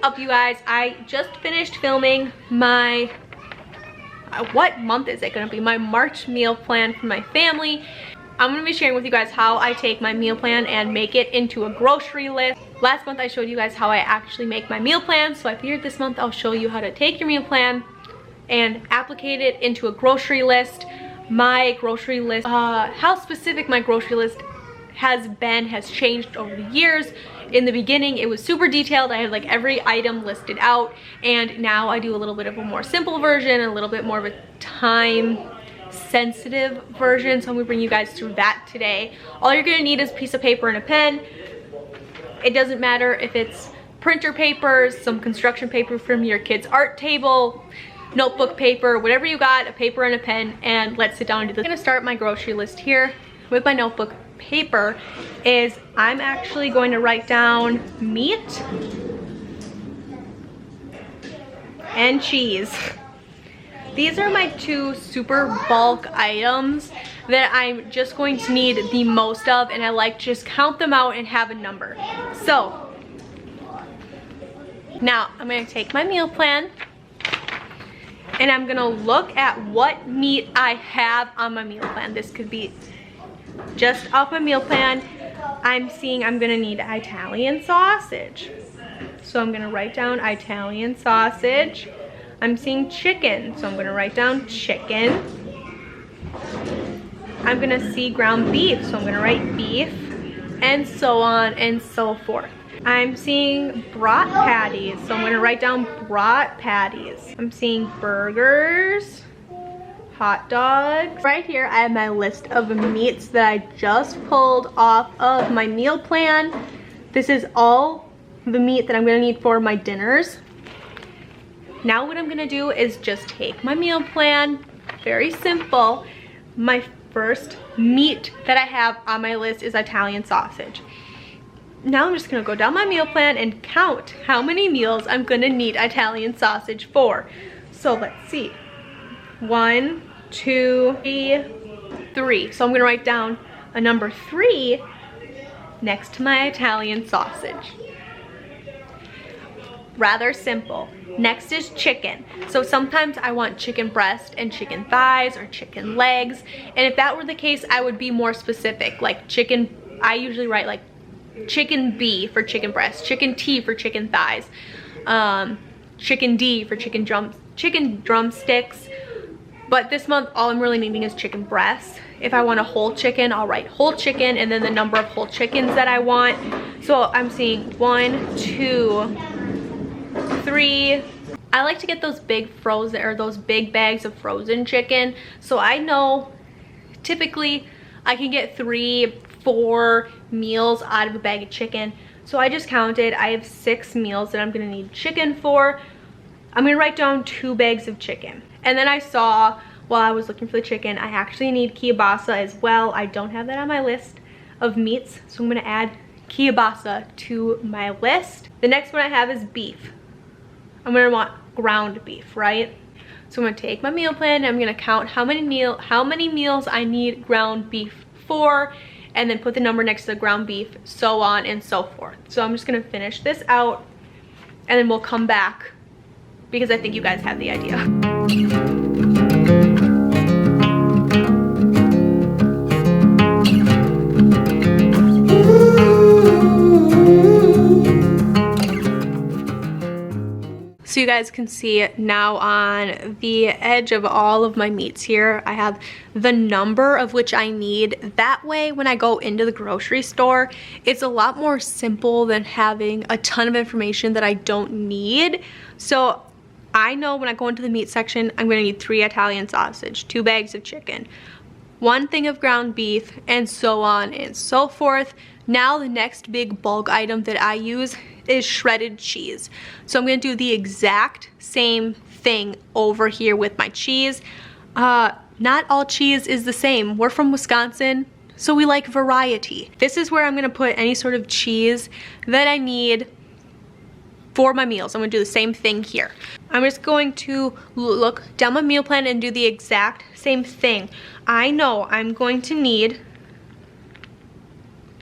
up, you guys? I just finished filming my what month is it gonna be? My March meal plan for my family. I'm gonna be sharing with you guys how I take my meal plan and make it into a grocery list. Last month I showed you guys how I actually make my meal plan, so I figured this month I'll show you how to take your meal plan and applicate it into a grocery list. My grocery list, how specific my grocery list has changed over the years. In the beginning it was super detailed. I had like every item listed out, and now I do a little bit of a more simple version and a little bit more of a time sensitive version. So I'm gonna bring you guys through that today. All you're gonna need is a piece of paper and a pen. It doesn't matter if it's printer paper, some construction paper from your kid's art table, notebook paper, whatever you got, a paper and a pen, and let's sit down and do this. I'm gonna start my grocery list here with my notebook paper. I'm actually going to write down meat and cheese. These are my two super bulk items that I'm just going to need the most of, and I like to just count them out and have a number. So now I'm going to take my meal plan and I'm going to look at what meat I have on my meal plan. This could be just off my meal plan. I'm seeing I'm going to need Italian sausage. So I'm going to write down Italian sausage. I'm seeing chicken, so I'm going to write down chicken. I'm going to see ground beef, so I'm going to write beef, and so on and so forth. I'm seeing brat patties, so I'm going to write down brat patties. I'm seeing burgers, hot dogs. Right here I have my list of meats that I just pulled off of my meal plan. This is all the meat that I'm going to need for my dinners. Now what I'm gonna do is just take my meal plan, very simple. My first meat that I have on my list is Italian sausage. Now I'm just gonna go down my meal plan and count how many meals I'm gonna need Italian sausage for. So let's see, 1, 2, 3. So I'm gonna write down a number 3 next to my Italian sausage. Rather simple. Next is chicken. So sometimes I want chicken breast and chicken thighs or chicken legs, and if that were the case I would be more specific. Like chicken, I usually write like chicken B for chicken breast, chicken T for chicken thighs, chicken D for chicken drumsticks. But this month all I'm really needing is chicken breast. If I want a whole chicken, I'll write whole chicken and then the number of whole chickens that I want. So I'm seeing 1, 2, 3. I like to get those big frozen, or those big bags of frozen chicken. So I know typically I can get 3, 4 meals out of a bag of chicken. So I just counted. I have 6 meals that I'm gonna need chicken for. I'm gonna write down 2 bags of chicken. And then I saw while I was looking for the chicken, I actually need kielbasa as well. I don't have that on my list of meats, so I'm gonna add kielbasa to my list. The next one I have is beef. I'm gonna want ground beef, right? So I'm gonna take my meal plan and I'm gonna count how many meals I need ground beef for, and then put the number next to the ground beef, so on and so forth. So I'm just gonna finish this out and then we'll come back because I think you guys have the idea. So you guys can see now on the edge of all of my meats here, I have the number of which I need. That way, when I go into the grocery store, it's a lot more simple than having a ton of information that I don't need. So I know when I go into the meat section, I'm gonna need 3 Italian sausage, 2 bags of chicken, 1 thing of ground beef, and so on and so forth. Now the next big bulk item that I use is shredded cheese. So I'm gonna do the exact same thing over here with my cheese. Not all cheese is the same. We're from Wisconsin, so we like variety. This is where I'm gonna put any sort of cheese that I need for my meals. I'm gonna do the same thing here. I'm just going to look down my meal plan and do the exact same thing. I know I'm going to need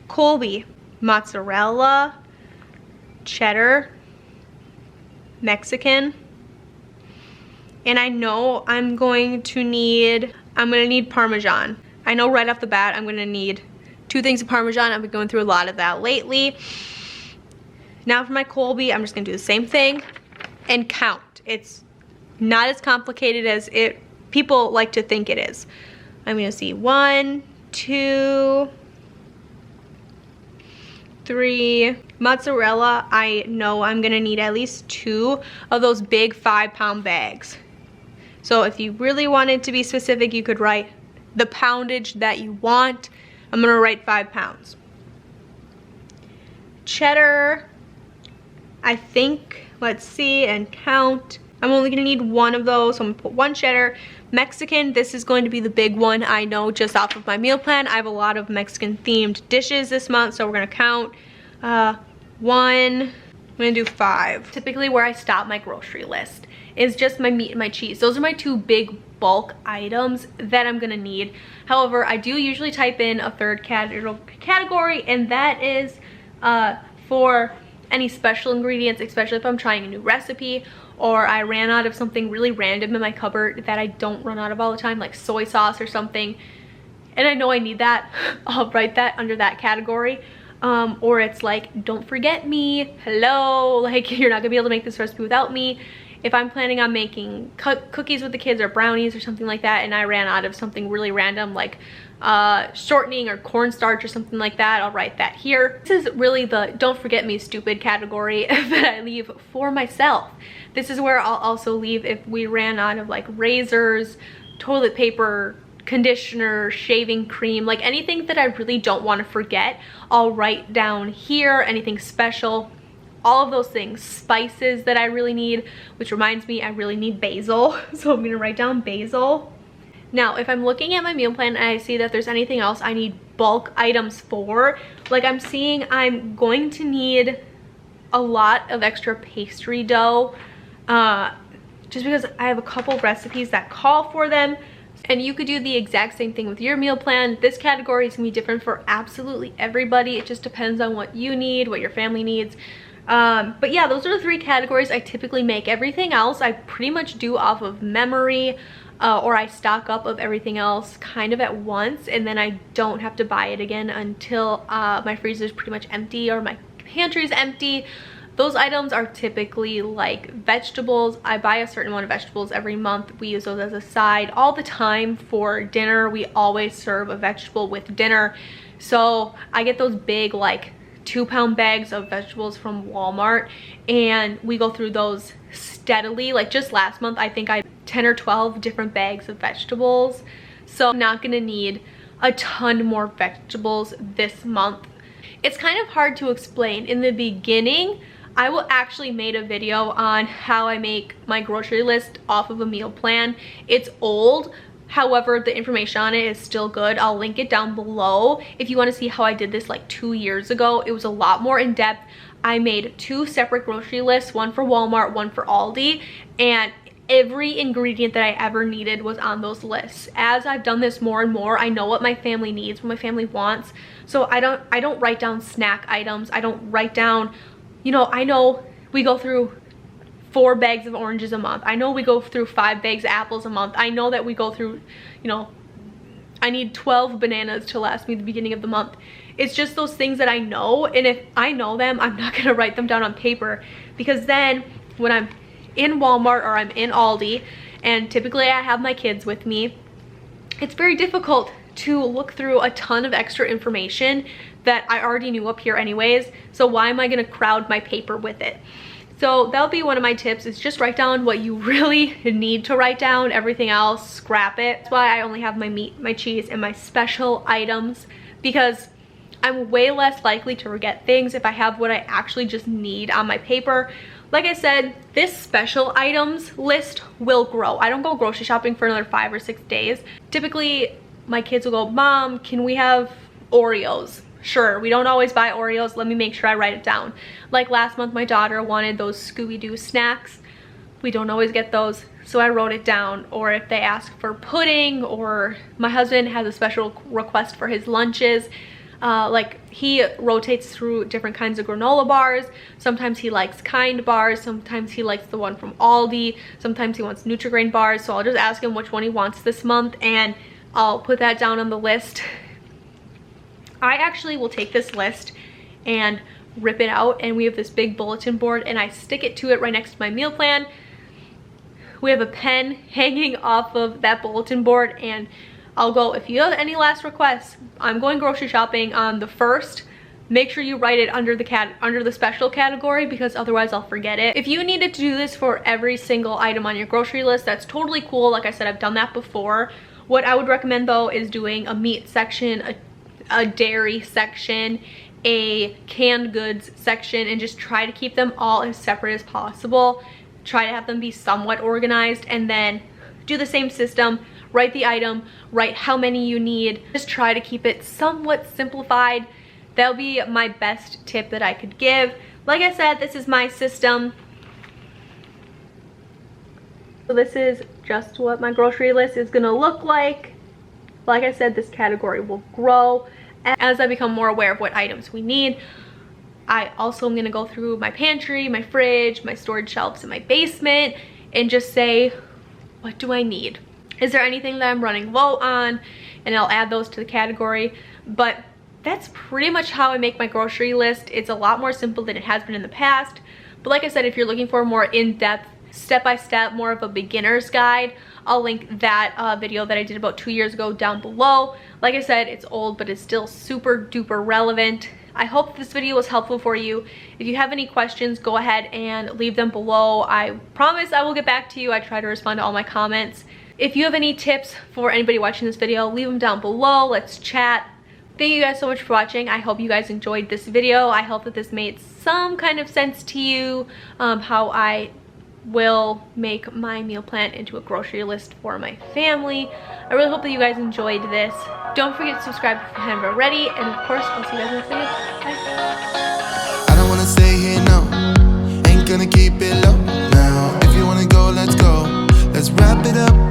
Colby, mozzarella, cheddar, Mexican. And I know I'm gonna need Parmesan. I know right off the bat I'm gonna need 2 things of Parmesan. I've been going through a lot of that lately. Now for my Colby, I'm just gonna do the same thing and count. It's not as complicated as people like to think it is. I'm gonna see 1, 2, 3. Mozzarella, I know I'm gonna need at least 2 of those big 5-pound bags. So if you really wanted to be specific, you could write the poundage that you want. I'm gonna write 5 pounds. Cheddar, I think, let's see and count. I'm only gonna need 1 of those, so I'm gonna put 1 cheddar. Mexican, this is going to be the big one. I know just off of my meal plan, I have a lot of Mexican themed dishes this month, so we're gonna count. 1, I'm gonna do 5. Typically where I stop my grocery list is just my meat and my cheese. Those are my 2 big bulk items that I'm gonna need. However, I do usually type in a 3rd category, and that is for any special ingredients, especially if I'm trying a new recipe or I ran out of something really random in my cupboard that I don't run out of all the time, like soy sauce or something, and I know I need that. I'll write that under that category. Or it's like, don't forget me, hello, like you're not gonna be able to make this recipe without me. If I'm planning on making cookies with the kids or brownies or something like that, and I ran out of something really random like shortening or cornstarch or something like that, I'll write that here. This is really the don't forget me stupid category that I leave for myself. This is where I'll also leave if we ran out of like razors, toilet paper, conditioner, shaving cream, like anything that I really don't want to forget, I'll write down here. Anything special, all of those things. Spices that I really need, which reminds me I really need basil, so I'm gonna write down basil. Now if I'm looking at my meal plan and I see that there's anything else I need bulk items for, like I'm seeing I'm going to need a lot of extra pastry dough, just because I have a couple recipes that call for them. And you could do the exact same thing with your meal plan. This category is gonna be different for absolutely everybody. It just depends on what you need, what your family needs. But yeah, those are the 3 categories I typically make. Everything else I pretty much do off of memory, or I stock up of everything else kind of at once, and then I don't have to buy it again until my freezer is pretty much empty or my pantry is empty. Those items are typically like vegetables. I buy a certain amount of vegetables every month. We use those as a side all the time for dinner. We always serve a vegetable with dinner. So I get those big like 2-pound bags of vegetables from Walmart, and we go through those steadily. Like just last month, I think I had 10 or 12 different bags of vegetables. So I'm not gonna need a ton more vegetables this month. It's kind of hard to explain. In the beginning, I will actually made a video on how I make my grocery list off of a meal plan. It's old, however, the information on it is still good. I'll link it down below if you want to see how I did this like 2 years ago. It was a lot more in depth. I made 2 separate grocery lists, one for Walmart, one for Aldi, and every ingredient that I ever needed was on those lists. As I've done this more and more, I know what my family needs, what my family wants. So I don't write down snack items. I don't write down, you know, I know we go through 4 bags of oranges a month. I know we go through 5 bags of apples a month. I know that we go through, you know, I need 12 bananas to last me the beginning of the month. It's just those things that I know, and if I know them, I'm not gonna write them down on paper, because then when I'm in Walmart or I'm in Aldi, and typically I have my kids with me, it's very difficult to look through a ton of extra information that I already knew up here anyways. So why am I gonna crowd my paper with it? So that'll be one of my tips, is just write down what you really need to write down. Everything else, scrap it. That's why I only have my meat, my cheese, and my special items, because I'm way less likely to forget things if I have what I actually just need on my paper. Like I said, this special items list will grow. I don't go grocery shopping for another 5 or 6 days. Typically, my kids will go, Mom, can we have Oreos? Sure, we don't always buy Oreos. Let me make sure I write it down. Like last month, my daughter wanted those Scooby-Doo snacks. We don't always get those, so I wrote it down. Or if they ask for pudding, or my husband has a special request for his lunches, like he rotates through different kinds of granola bars. Sometimes he likes Kind bars, sometimes he likes the one from Aldi, sometimes he wants Nutri-Grain bars. So I'll just ask him which one he wants this month and I'll put that down on the list. I actually will take this list and rip it out, and we have this big bulletin board and I stick it to it right next to my meal plan. We have a pen hanging off of that bulletin board, and I'll go, if you have any last requests, I'm going grocery shopping on the 1st. Make sure you write it under the special category, because otherwise I'll forget it. If you needed to do this for every single item on your grocery list, that's totally cool. Like I said, I've done that before. What I would recommend though is doing a meat section, a dairy section, a canned goods section, and just try to keep them all as separate as possible. Try to have them be somewhat organized, and then do the same system. Write the item, write how many you need. Just try to keep it somewhat simplified. That'll be my best tip that I could give. Like I said, this is my system. So this is just what my grocery list is gonna look like. Like I said, this category will grow as I become more aware of what items we need. I also am gonna go through my pantry, my fridge, my storage shelves in my basement, and just say, what do I need? Is there anything that I'm running low on? And I'll add those to the category. But that's pretty much how I make my grocery list. It's a lot more simple than it has been in the past. But like I said, if you're looking for a more in-depth, step-by-step, more of a beginner's guide, I'll link that video that I did about 2 years ago down below. Like I said, it's old, but it's still super duper relevant. I hope this video was helpful for you. If you have any questions, go ahead and leave them below. I promise I will get back to you. I try to respond to all my comments. If you have any tips for anybody watching this video, leave them down below. Let's chat. Thank you guys so much for watching. I hope you guys enjoyed this video. I hope that this made some kind of sense to you, how I will make my meal plan into a grocery list for my family. I really hope that you guys enjoyed this. Don't forget to subscribe if you haven't already, and of course I'll see you guys in the next video. Bye. I don't wanna stay here, no. Ain't gonna keep it low now. If you wanna go, let's go. Let's wrap it up.